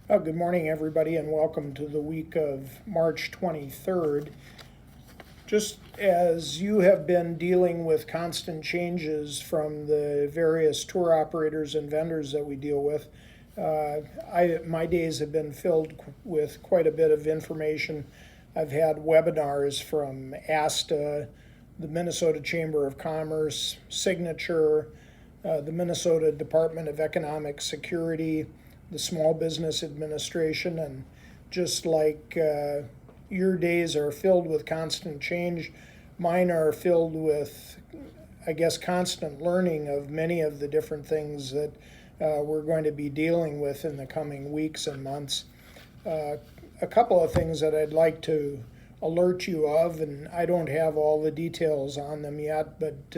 Good morning, everybody, and welcome to the week of March 23rd. Just as you have been dealing with constant changes from the various tour operators and vendors that we deal with, my days have been filled with quite a bit of information. I've had webinars from ASTA, the Minnesota Chamber of Commerce, Signature, the Minnesota Department of Economic Security, the Small Business Administration, and just like your days are filled with constant change, mine are filled with, I guess, constant learning of many of the different things that we're going to be dealing with in the coming weeks and months. A couple of things that I'd like to alert you of, and I don't have all the details on them yet, but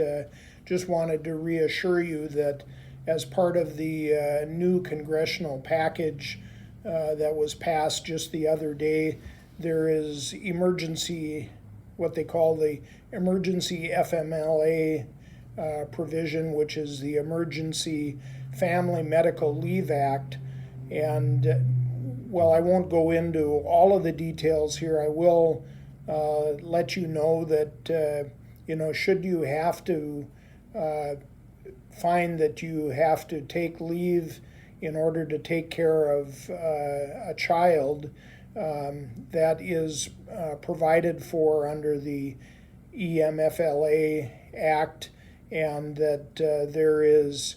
just wanted to reassure you that as part of the new congressional package that was passed just the other day, there is what they call the emergency FMLA provision, which is the Emergency Family Medical Leave Act. And while I won't go into all of the details here, I will let you know that, should you have to find that you have to take leave in order to take care of a child, that is provided for under the EMFLA Act, and that there is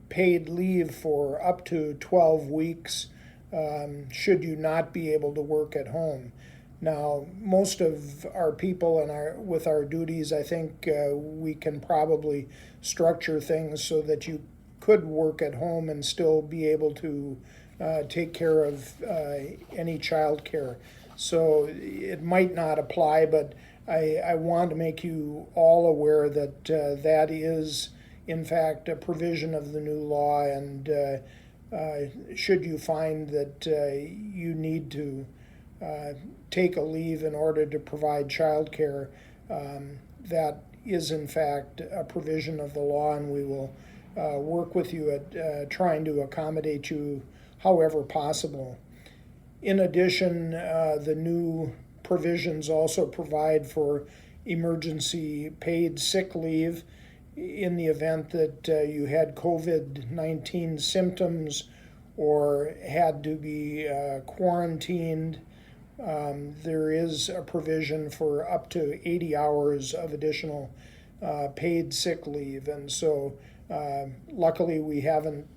paid leave for up to 12 weeks should you not be able to work at home. Now, most of our people with our duties, I think we can probably structure things so that you could work at home and still be able to take care of any child care. So it might not apply, but I want to make you all aware that that is, in fact, a provision of the new law, and should you find that you need to take a leave in order to provide child care, that is in fact a provision of the law, and we will work with you at trying to accommodate you however possible. In addition, the new provisions also provide for emergency paid sick leave in the event that you had COVID-19 symptoms or had to be quarantined. There is a provision for up to 80 hours of additional paid sick leave. And so luckily we haven't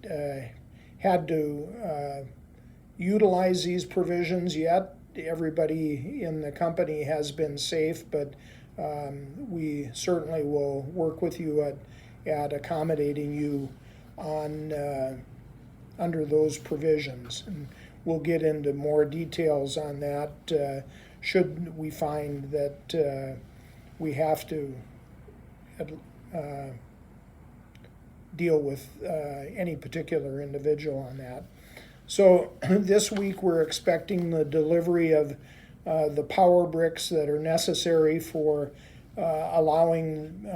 had to utilize these provisions yet. Everybody in the company has been safe, but we certainly will work with you at accommodating you on under those provisions. And we'll get into more details on that should we find that we have to deal with any particular individual on that. So this week we're expecting the delivery of the power bricks that are necessary for allowing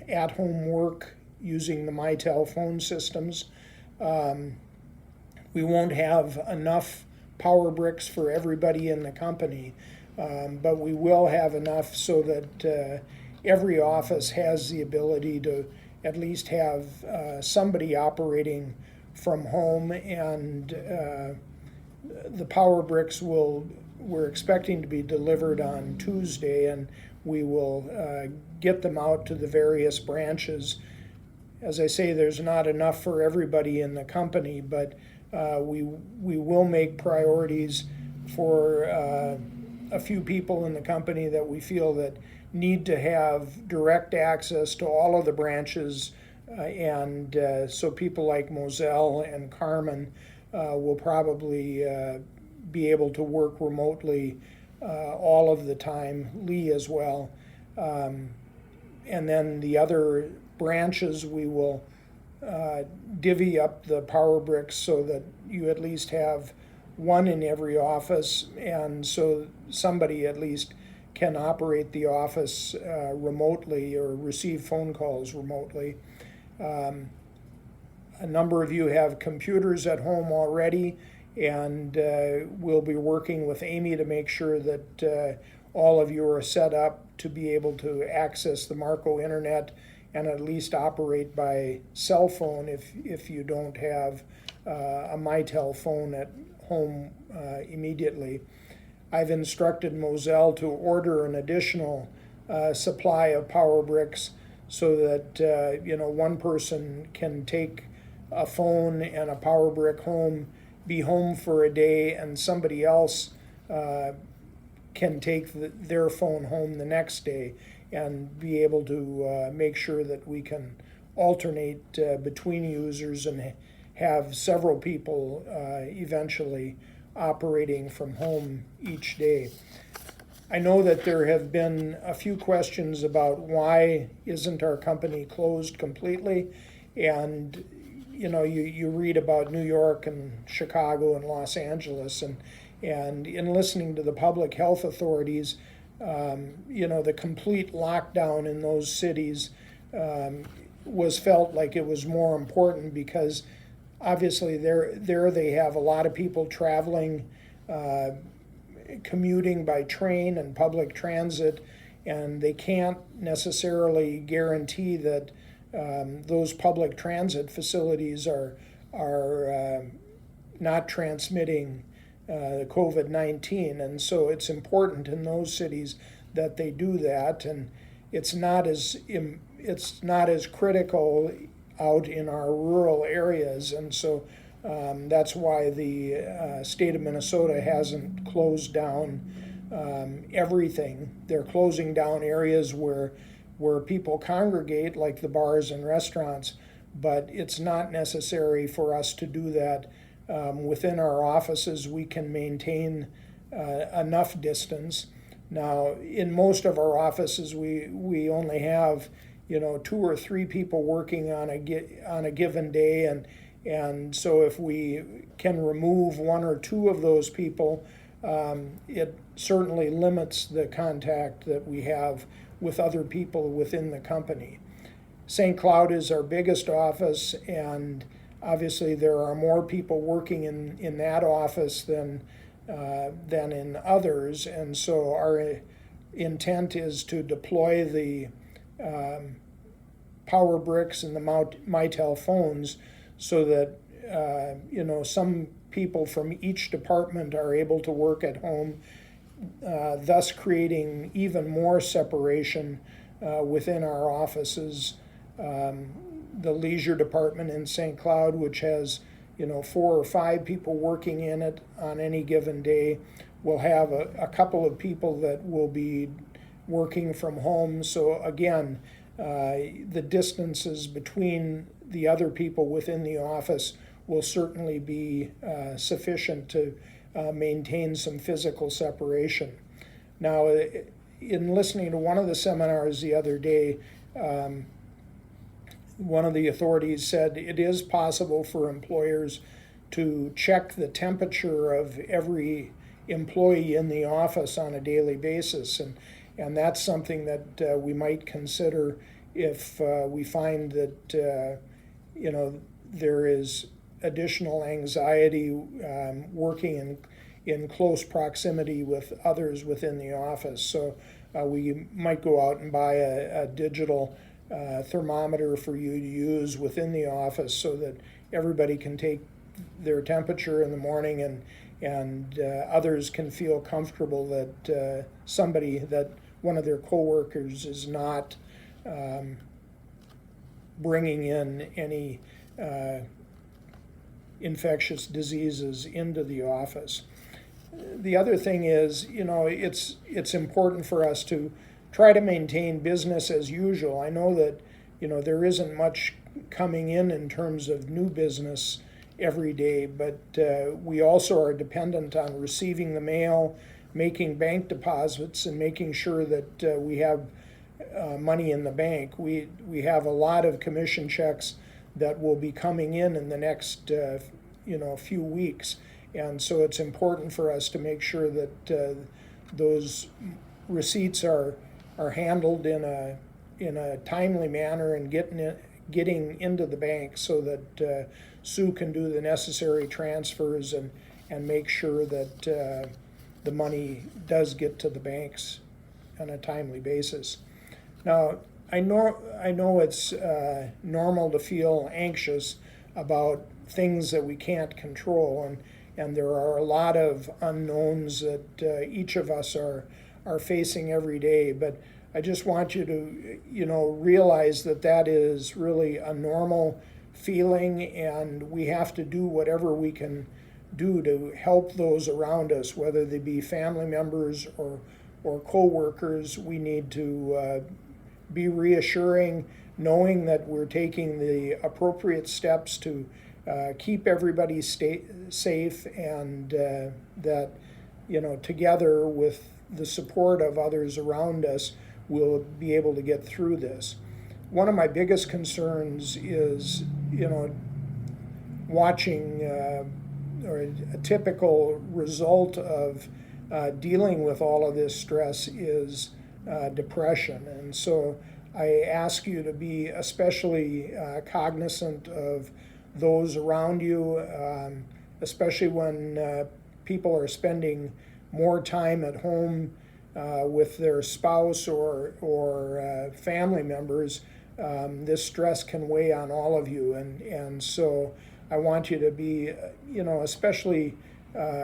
at-home work using the Mitel phone systems. We won't have enough power bricks for everybody in the company, but we will have enough so that every office has the ability to at least have somebody operating from home, and the power bricks we're expecting to be delivered on Tuesday, and we will get them out to the various branches. As I say, there's not enough for everybody in the company, but we will make priorities for a few people in the company that we feel that need to have direct access to all of the branches, and so people like Moselle and Carmen will probably be able to work remotely all of the time, Lee as well. And then the other branches, we will divvy up the power bricks so that you at least have one in every office, and so somebody at least can operate the office remotely or receive phone calls remotely. A number of you have computers at home already, and we'll be working with Amy to make sure that all of you are set up to be able to access the Marco internet and at least operate by cell phone if you don't have a Mitel phone at home immediately. I've instructed Moselle to order an additional supply of power bricks so that one person can take a phone and a power brick home, be home for a day, and somebody else can take their phone home the next day and be able to make sure that we can alternate between users and have several people eventually operating from home each day. I know that there have been a few questions about why isn't our company closed completely, and you read about New York and Chicago and Los Angeles, and in listening to the public health authorities, the complete lockdown in those cities was felt like it was more important because obviously there they have a lot of people traveling, commuting by train and public transit, and they can't necessarily guarantee that those public transit facilities are not transmitting COVID-19, and so it's important in those cities that they do that, and it's not as critical out in our rural areas, and so that's why the state of Minnesota hasn't closed down everything. They're closing down areas where people congregate, like the bars and restaurants, but it's not necessary for us to do that. Within our offices, we can maintain enough distance. Now, in most of our offices, we only have 2 or 3 people working on a given day, and so if we can remove 1 or 2 of those people, it certainly limits the contact that we have with other people within the company. St. Cloud is our biggest office, and obviously there are more people working in that office than in others, and so our intent is to deploy the power bricks and the Mitel phones so that some people from each department are able to work at home, thus creating even more separation within our offices. The leisure department in St. Cloud, which has 4 or 5 people working in it on any given day, will have a couple of people that will be working from home. So again, the distances between the other people within the office will certainly be sufficient to maintain some physical separation. Now, in listening to one of the seminars the other day, one of the authorities said it is possible for employers to check the temperature of every employee in the office on a daily basis, and that's something that we might consider if we find that there is additional anxiety working in close proximity with others within the office. So we might go out and buy a digital thermometer for you to use within the office so that everybody can take their temperature in the morning, and others can feel comfortable that one of their coworkers is not bringing in any infectious diseases into the office. The other thing is, it's important for us to try to maintain business as usual. I know that, there isn't much coming in terms of new business every day, but we also are dependent on receiving the mail, making bank deposits, and making sure that we have money in the bank. We have a lot of commission checks that will be coming in the next few weeks, and so it's important for us to make sure that those receipts are handled in a timely manner and getting into the bank so that Sue can do the necessary transfers and and make sure that the money does get to the banks on a timely basis. Now, I know it's normal to feel anxious about things that we can't control, and there are a lot of unknowns that each of us are facing every day. But I just want you to, realize that that is really a normal feeling, and we have to do whatever we can do to help those around us, whether they be family members or co-workers. We need to be reassuring, knowing that we're taking the appropriate steps to keep everybody safe, and that, together with the support of others around us, we'll be able to get through this. One of my biggest concerns is, watching or a typical result of dealing with all of this stress is depression. And so I ask you to be especially cognizant of those around you, especially when people are spending more time at home with their spouse or family members. This stress can weigh on all of you, and so I want you to be, especially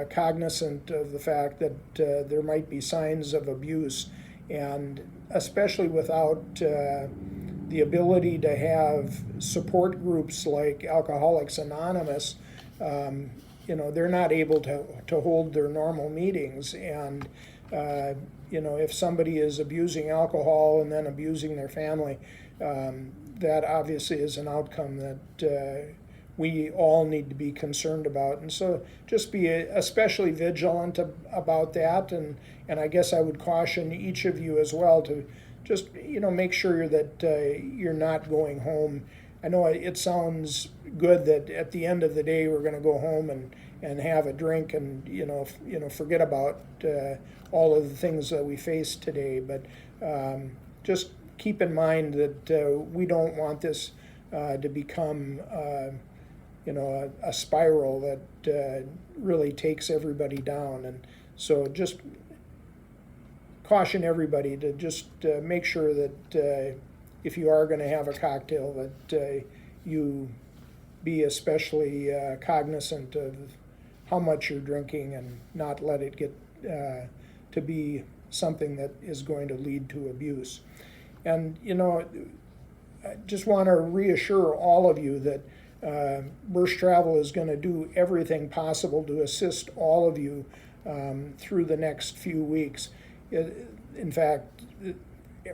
cognizant of the fact that there might be signs of abuse, and especially without the ability to have support groups like Alcoholics Anonymous. They're not able to hold their normal meetings, and if somebody is abusing alcohol and then abusing their family, that obviously is an outcome that we all need to be concerned about. And so just be especially vigilant about that, and I guess I would caution each of you as well to just make sure that you're not going home. I know it sounds good that at the end of the day we're going to go home and have a drink and forget about all of the things that we face today, but just keep in mind that we don't want this to become a spiral that really takes everybody down. And so just caution everybody to just make sure that if you are going to have a cocktail, that you be especially cognizant of how much you're drinking, and not let it get to be something that is going to lead to abuse. And I just want to reassure all of you that Bursch Travel is going to do everything possible to assist all of you through the next few weeks. In fact,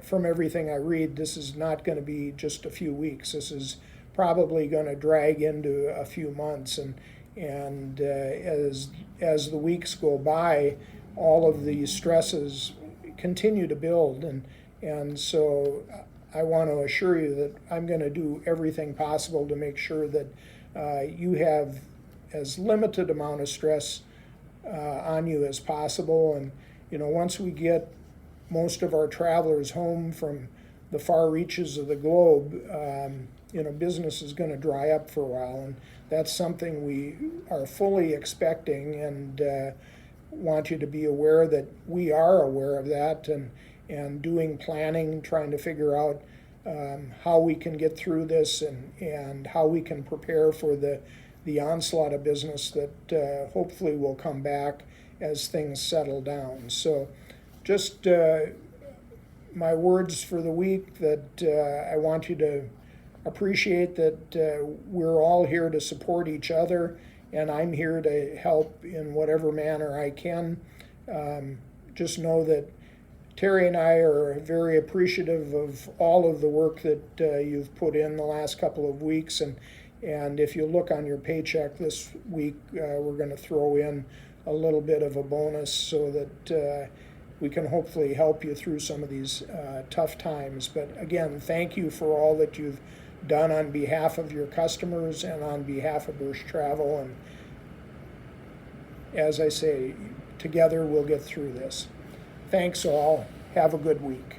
from everything I read, this is not going to be just a few weeks. This is probably going to drag into a few months, and as the weeks go by, all of these stresses continue to build, and so I want to assure you that I'm going to do everything possible to make sure that you have as limited amount of stress on you as possible. And once we get most of our travelers home from the far reaches of the globe, business is going to dry up for a while, and that's something we are fully expecting, and want you to be aware that we are aware of that, and doing planning, trying to figure out how we can get through this, and how we can prepare for the onslaught of business that hopefully will come back as things settle down. So just my words for the week, that I want you to appreciate that we're all here to support each other, and I'm here to help in whatever manner I can. Just know that Terry and I are very appreciative of all of the work that you've put in the last couple of weeks, and if you look on your paycheck this week, we're going to throw in a little bit of a bonus so that we can hopefully help you through some of these tough times. But again, thank you for all that you've done on behalf of your customers and on behalf of Bursch Travel. And as I say, together we'll get through this. Thanks all. Have a good week.